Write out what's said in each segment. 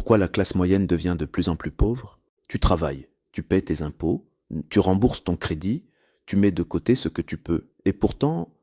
Pourquoi la classe moyenne devient de plus en plus pauvre? Tu travailles, tu paies tes impôts, tu rembourses ton crédit, tu mets de côté ce que tu peux. Et pourtant,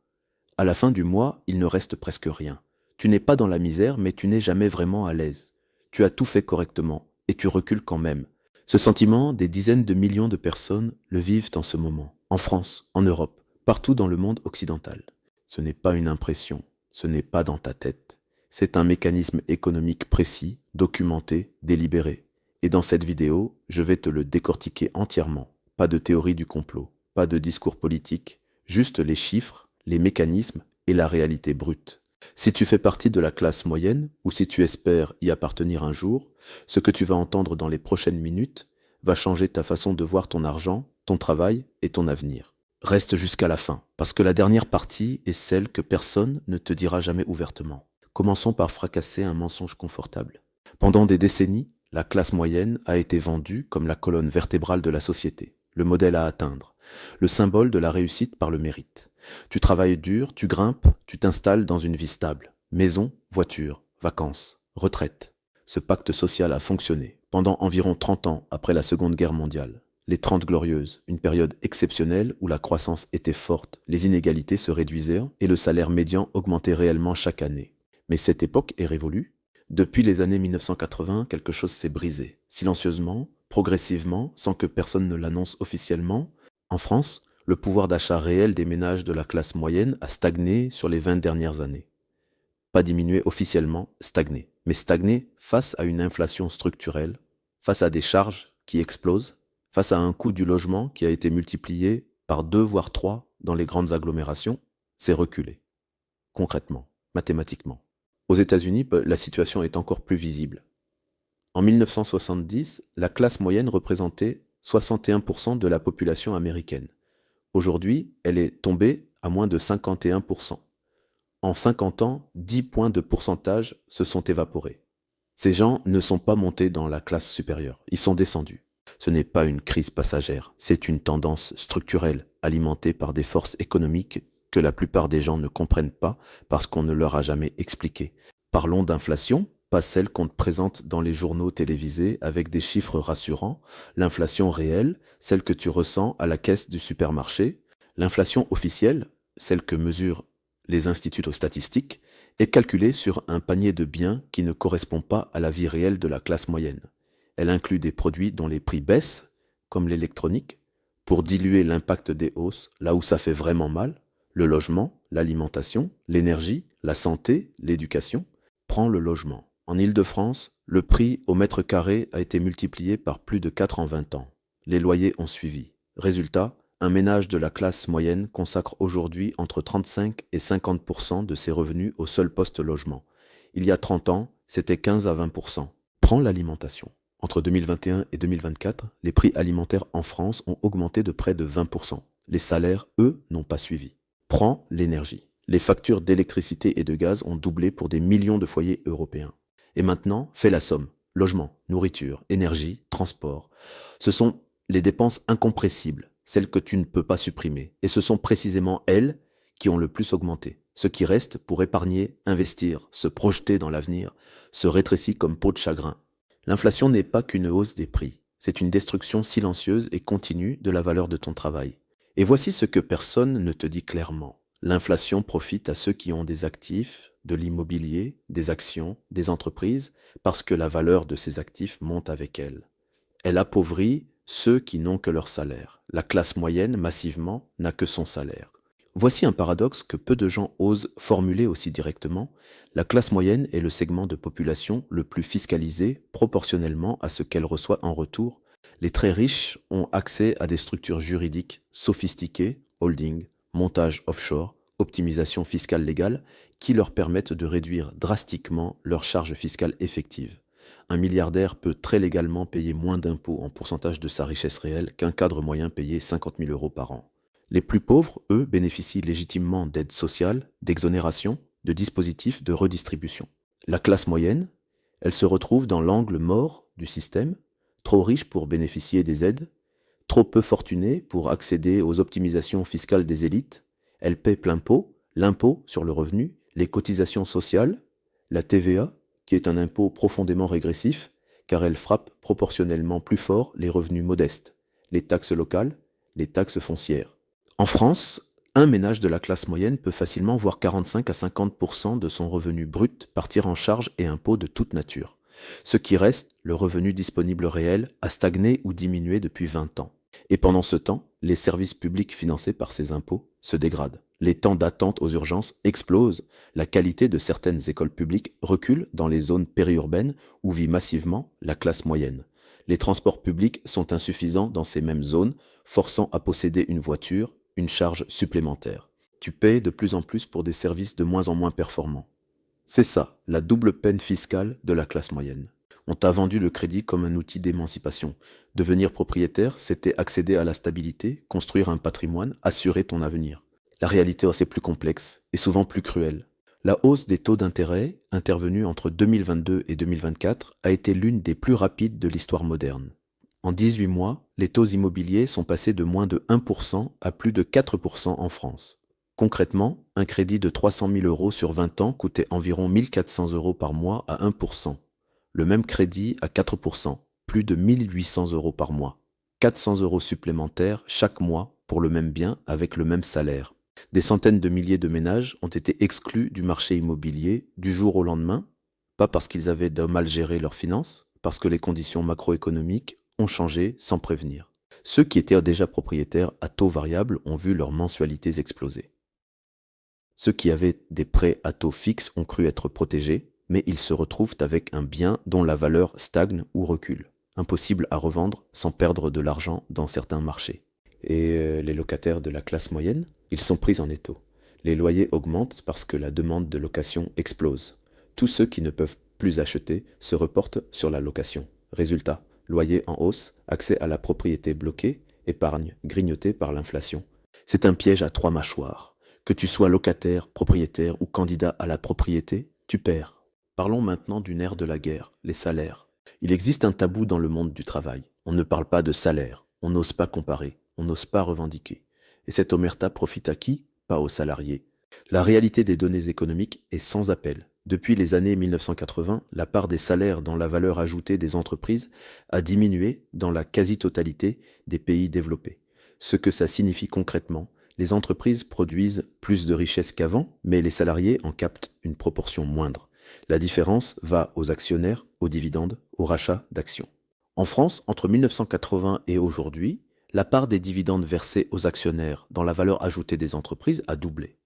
à la fin du mois, il ne reste presque rien. Tu n'es pas dans la misère, mais tu n'es jamais vraiment à l'aise. Tu as tout fait correctement, et tu recules quand même. Ce sentiment, des dizaines de millions de personnes le vivent en ce moment, en France, en Europe, partout dans le monde occidental. Ce n'est pas une impression, ce n'est pas dans ta tête. C'est un mécanisme économique précis, documenté, délibéré. Et dans cette vidéo, je vais te le décortiquer entièrement. Pas de théorie du complot, pas de discours politique, juste les chiffres, les mécanismes et la réalité brute. Si tu fais partie de la classe moyenne, ou si tu espères y appartenir un jour, ce que tu vas entendre dans les prochaines minutes va changer ta façon de voir ton argent, ton travail et ton avenir. Reste jusqu'à la fin, parce que la dernière partie est celle que personne ne te dira jamais ouvertement. Commençons par fracasser un mensonge confortable. Pendant des décennies, la classe moyenne a été vendue comme la colonne vertébrale de la société, le modèle à atteindre, le symbole de la réussite par le mérite. Tu travailles dur, tu grimpes, tu t'installes dans une vie stable. Maison, voiture, vacances, retraite. Ce pacte social a fonctionné pendant environ 30 ans après la Seconde Guerre mondiale. Les 30 glorieuses, une période exceptionnelle où la croissance était forte, les inégalités se réduisaient et le salaire médian augmentait réellement chaque année. Mais cette époque est révolue. Depuis les années 1980, quelque chose s'est brisé. Silencieusement, progressivement, sans que personne ne l'annonce officiellement. En France, le pouvoir d'achat réel des ménages de la classe moyenne a stagné sur les 20 dernières années. Pas diminué officiellement, stagné. Mais stagné face à une inflation structurelle, face à des charges qui explosent, face à un coût du logement qui a été multiplié par 2 voire 3 dans les grandes agglomérations, c'est reculé. Concrètement, mathématiquement. Aux États-Unis, la situation est encore plus visible. En 1970, la classe moyenne représentait 61% de la population américaine. Aujourd'hui, elle est tombée à moins de 51%. En 50 ans, 10 points de pourcentage se sont évaporés. Ces gens ne sont pas montés dans la classe supérieure, ils sont descendus. Ce n'est pas une crise passagère, c'est une tendance structurelle alimentée par des forces économiques que la plupart des gens ne comprennent pas parce qu'on ne leur a jamais expliqué. Parlons d'inflation, pas celle qu'on te présente dans les journaux télévisés avec des chiffres rassurants, l'inflation réelle, celle que tu ressens à la caisse du supermarché, l'inflation officielle, celle que mesurent les instituts statistiques, est calculée sur un panier de biens qui ne correspond pas à la vie réelle de la classe moyenne. Elle inclut des produits dont les prix baissent, comme l'électronique, pour diluer l'impact des hausses là où ça fait vraiment mal, le logement, l'alimentation, l'énergie, la santé, l'éducation. Prends le logement. En Île-de-France, le prix au mètre carré a été multiplié par plus de 4 en 20 ans. Les loyers ont suivi. Résultat, un ménage de la classe moyenne consacre aujourd'hui entre 35 et 50% de ses revenus au seul poste logement. Il y a 30 ans, c'était 15 à 20%. Prends l'alimentation. Entre 2021 et 2024, les prix alimentaires en France ont augmenté de près de 20%. Les salaires, eux, n'ont pas suivi. Prends l'énergie. Les factures d'électricité et de gaz ont doublé pour des millions de foyers européens. Et maintenant, fais la somme. Logement, nourriture, énergie, transport. Ce sont les dépenses incompressibles, celles que tu ne peux pas supprimer. Et ce sont précisément elles qui ont le plus augmenté. Ce qui reste pour épargner, investir, se projeter dans l'avenir, se rétrécit comme peau de chagrin. L'inflation n'est pas qu'une hausse des prix. C'est une destruction silencieuse et continue de la valeur de ton travail. Et voici ce que personne ne te dit clairement. L'inflation profite à ceux qui ont des actifs, de l'immobilier, des actions, des entreprises, parce que la valeur de ces actifs monte avec elle. Elle appauvrit ceux qui n'ont que leur salaire. La classe moyenne, massivement, n'a que son salaire. Voici un paradoxe que peu de gens osent formuler aussi directement. La classe moyenne est le segment de population le plus fiscalisé proportionnellement à ce qu'elle reçoit en retour. Les très riches ont accès à des structures juridiques sophistiquées, holding, montage offshore, optimisation fiscale légale, qui leur permettent de réduire drastiquement leurs charges fiscales effectives. Un milliardaire peut très légalement payer moins d'impôts en pourcentage de sa richesse réelle qu'un cadre moyen payé 50 000 € par an. Les plus pauvres, eux, bénéficient légitimement d'aides sociales, d'exonérations, de dispositifs de redistribution. La classe moyenne, elle se retrouve dans l'angle mort du système, trop riche pour bénéficier des aides, trop peu fortunée pour accéder aux optimisations fiscales des élites. Elle paie plein pot, l'impôt sur le revenu, les cotisations sociales, la TVA, qui est un impôt profondément régressif, car elle frappe proportionnellement plus fort les revenus modestes, les taxes locales, les taxes foncières. En France, un ménage de la classe moyenne peut facilement voir 45 à 50% de son revenu brut partir en charges et impôts de toute nature. Ce qui reste, le revenu disponible réel, a stagné ou diminué depuis 20 ans. Et pendant ce temps, les services publics financés par ces impôts se dégradent. Les temps d'attente aux urgences explosent, la qualité de certaines écoles publiques recule dans les zones périurbaines où vit massivement la classe moyenne. Les transports publics sont insuffisants dans ces mêmes zones, forçant à posséder une voiture, une charge supplémentaire. Tu payes de plus en plus pour des services de moins en moins performants. C'est ça, la double peine fiscale de la classe moyenne. On t'a vendu le crédit comme un outil d'émancipation. Devenir propriétaire, c'était accéder à la stabilité, construire un patrimoine, assurer ton avenir. La réalité, c'est plus complexe et souvent plus cruelle. La hausse des taux d'intérêt, intervenue entre 2022 et 2024, a été l'une des plus rapides de l'histoire moderne. En 18 mois, les taux immobiliers sont passés de moins de 1% à plus de 4% en France. Concrètement, un crédit de 300 000 euros sur 20 ans coûtait environ 1 400 euros par mois à 1%. Le même crédit à 4%, plus de 1 800 euros par mois. 400 euros supplémentaires chaque mois pour le même bien avec le même salaire. Des centaines de milliers de ménages ont été exclus du marché immobilier du jour au lendemain, pas parce qu'ils avaient de mal géré leurs finances, parce que les conditions macroéconomiques ont changé sans prévenir. Ceux qui étaient déjà propriétaires à taux variable ont vu leurs mensualités exploser. Ceux qui avaient des prêts à taux fixe ont cru être protégés, mais ils se retrouvent avec un bien dont la valeur stagne ou recule. Impossible à revendre sans perdre de l'argent dans certains marchés. Et les locataires de la classe moyenne, ils sont pris en étau. Les loyers augmentent parce que la demande de location explose. Tous ceux qui ne peuvent plus acheter se reportent sur la location. Résultat, loyer en hausse, accès à la propriété bloqué, épargne grignotée par l'inflation. C'est un piège à 3 mâchoires. Que tu sois locataire, propriétaire ou candidat à la propriété, tu perds. Parlons maintenant du nerf de la guerre, les salaires. Il existe un tabou dans le monde du travail. On ne parle pas de salaire, on n'ose pas comparer, on n'ose pas revendiquer. Et cette omerta profite à qui? Pas aux salariés. La réalité des données économiques est sans appel. Depuis les années 1980, la part des salaires dans la valeur ajoutée des entreprises a diminué dans la quasi-totalité des pays développés. Ce que ça signifie concrètement, les entreprises produisent plus de richesses qu'avant, mais les salariés en captent une proportion moindre. La différence va aux actionnaires, aux dividendes, au rachat d'actions. En France, entre 1980 et aujourd'hui, la part des dividendes versés aux actionnaires dans la valeur ajoutée des entreprises a doublé.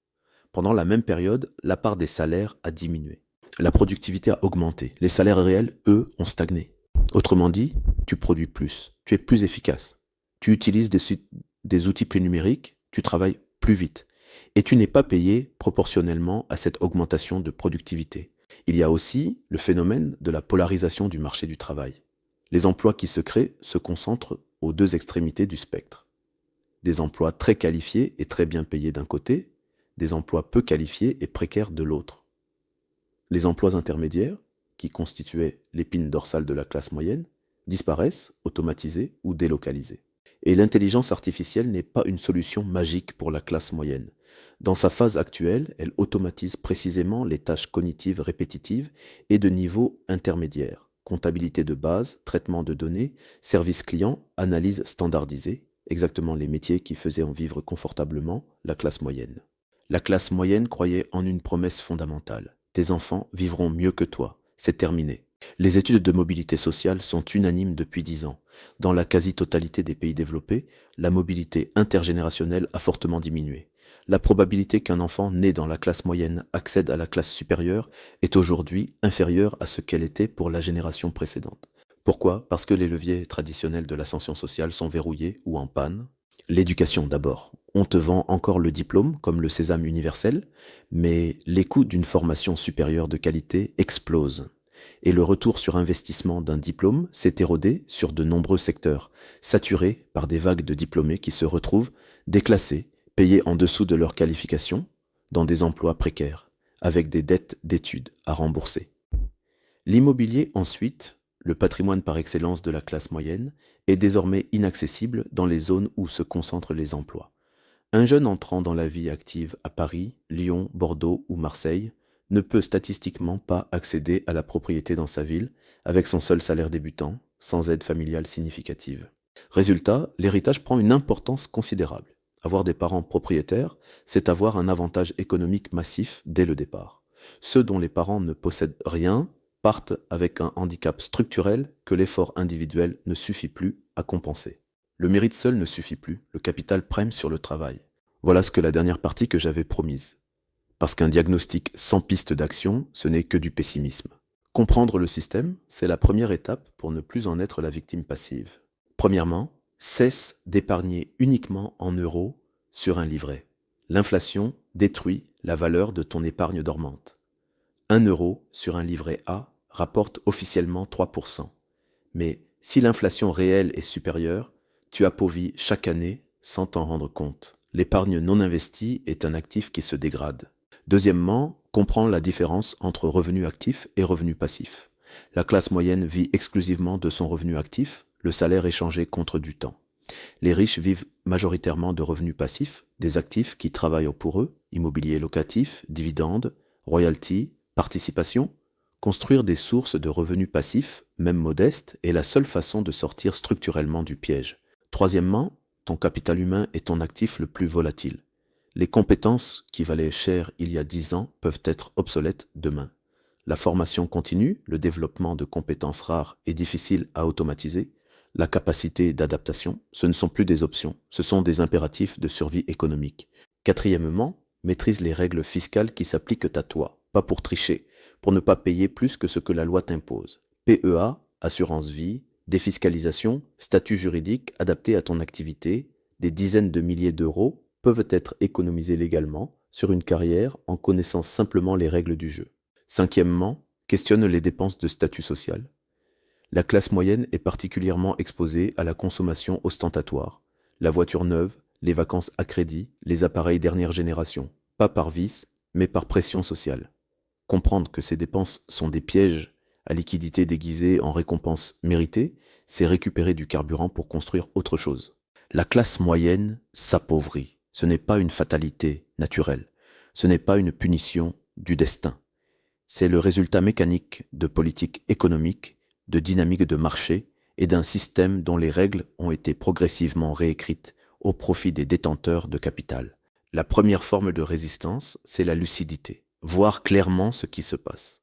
Pendant la même période, la part des salaires a diminué. La productivité a augmenté. Les salaires réels, eux, ont stagné. Autrement dit, tu produis plus, tu es plus efficace. Tu utilises des outils plus numériques, tu travailles plus vite. Et tu n'es pas payé proportionnellement à cette augmentation de productivité. Il y a aussi le phénomène de la polarisation du marché du travail. Les emplois qui se créent se concentrent aux deux extrémités du spectre. Des emplois très qualifiés et très bien payés d'un côté, des emplois peu qualifiés et précaires de l'autre. Les emplois intermédiaires, qui constituaient l'épine dorsale de la classe moyenne, disparaissent, automatisés ou délocalisés. Et l'intelligence artificielle n'est pas une solution magique pour la classe moyenne. Dans sa phase actuelle, elle automatise précisément les tâches cognitives répétitives et de niveau intermédiaire. Comptabilité de base, traitement de données, service client, analyse standardisée, exactement les métiers qui faisaient en vivre confortablement la classe moyenne. La classe moyenne croyait en une promesse fondamentale. Tes enfants vivront mieux que toi. C'est terminé. Les études de mobilité sociale sont unanimes depuis 10 ans. Dans la quasi-totalité des pays développés, la mobilité intergénérationnelle a fortement diminué. La probabilité qu'un enfant né dans la classe moyenne accède à la classe supérieure est aujourd'hui inférieure à ce qu'elle était pour la génération précédente. Pourquoi? Parce que les leviers traditionnels de l'ascension sociale sont verrouillés ou en panne. L'éducation d'abord. On te vend encore le diplôme comme le sésame universel, mais les coûts d'une formation supérieure de qualité explosent. Et le retour sur investissement d'un diplôme s'est érodé sur de nombreux secteurs, saturés par des vagues de diplômés qui se retrouvent déclassés, payés en dessous de leur qualification, dans des emplois précaires, avec des dettes d'études à rembourser. L'immobilier ensuite, le patrimoine par excellence de la classe moyenne, est désormais inaccessible dans les zones où se concentrent les emplois. Un jeune entrant dans la vie active à Paris, Lyon, Bordeaux ou Marseille ne peut statistiquement pas accéder à la propriété dans sa ville avec son seul salaire débutant, sans aide familiale significative. Résultat, l'héritage prend une importance considérable. Avoir des parents propriétaires, c'est avoir un avantage économique massif dès le départ. Ceux dont les parents ne possèdent rien partent avec un handicap structurel que l'effort individuel ne suffit plus à compenser. Le mérite seul ne suffit plus, le capital prime sur le travail. Voilà ce que la dernière partie que j'avais promise. Parce qu'un diagnostic sans piste d'action, ce n'est que du pessimisme. Comprendre le système, c'est la première étape pour ne plus en être la victime passive. Premièrement, cesse d'épargner uniquement en euros sur un livret. L'inflation détruit la valeur de ton épargne dormante. 1 euro sur un livret A rapporte officiellement 3%. Mais si l'inflation réelle est supérieure, tu appauvris chaque année sans t'en rendre compte. L'épargne non investie est un actif qui se dégrade. Deuxièmement, comprends la différence entre revenu actif et revenu passif. La classe moyenne vit exclusivement de son revenu actif, le salaire échangé contre du temps. Les riches vivent majoritairement de revenus passifs, des actifs qui travaillent pour eux, immobilier locatif, dividendes, royalties, participation. Construire des sources de revenus passifs, même modestes, est la seule façon de sortir structurellement du piège. Troisièmement, ton capital humain est ton actif le plus volatile. Les compétences qui valaient cher il y a 10 ans peuvent être obsolètes demain. La formation continue, le développement de compétences rares et difficiles à automatiser, la capacité d'adaptation, ce ne sont plus des options, ce sont des impératifs de survie économique. Quatrièmement, maîtrise les règles fiscales qui s'appliquent à toi, pas pour tricher, pour ne pas payer plus que ce que la loi t'impose. PEA, assurance vie, défiscalisation, statut juridique adapté à ton activité, des dizaines de milliers d'euros peuvent être économisés légalement sur une carrière en connaissant simplement les règles du jeu. Cinquièmement, questionne les dépenses de statut social. La classe moyenne est particulièrement exposée à la consommation ostentatoire, la voiture neuve, les vacances à crédit, les appareils dernière génération, pas par vice, mais par pression sociale. Comprendre que ces dépenses sont des pièges à liquidité déguisée en récompense méritée, c'est récupérer du carburant pour construire autre chose. La classe moyenne s'appauvrit. Ce n'est pas une fatalité naturelle. Ce n'est pas une punition du destin. C'est le résultat mécanique de politiques économiques, de dynamiques de marché et d'un système dont les règles ont été progressivement réécrites au profit des détenteurs de capital. La première forme de résistance, c'est la lucidité. Voir clairement ce qui se passe.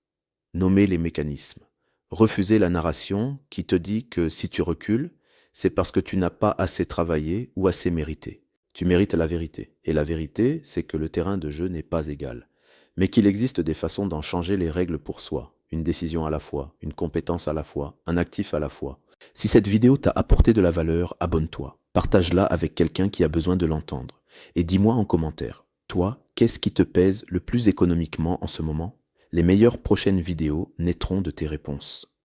Nommer les mécanismes. Refuser la narration qui te dit que si tu recules, c'est parce que tu n'as pas assez travaillé ou assez mérité. Tu mérites la vérité. Et la vérité, c'est que le terrain de jeu n'est pas égal. Mais qu'il existe des façons d'en changer les règles pour soi. Une décision à la fois, une compétence à la fois, un actif à la fois. Si cette vidéo t'a apporté de la valeur, abonne-toi. Partage-la avec quelqu'un qui a besoin de l'entendre. Et dis-moi en commentaire, toi, qu'est-ce qui te pèse le plus économiquement en ce moment? Les meilleures prochaines vidéos naîtront de tes réponses.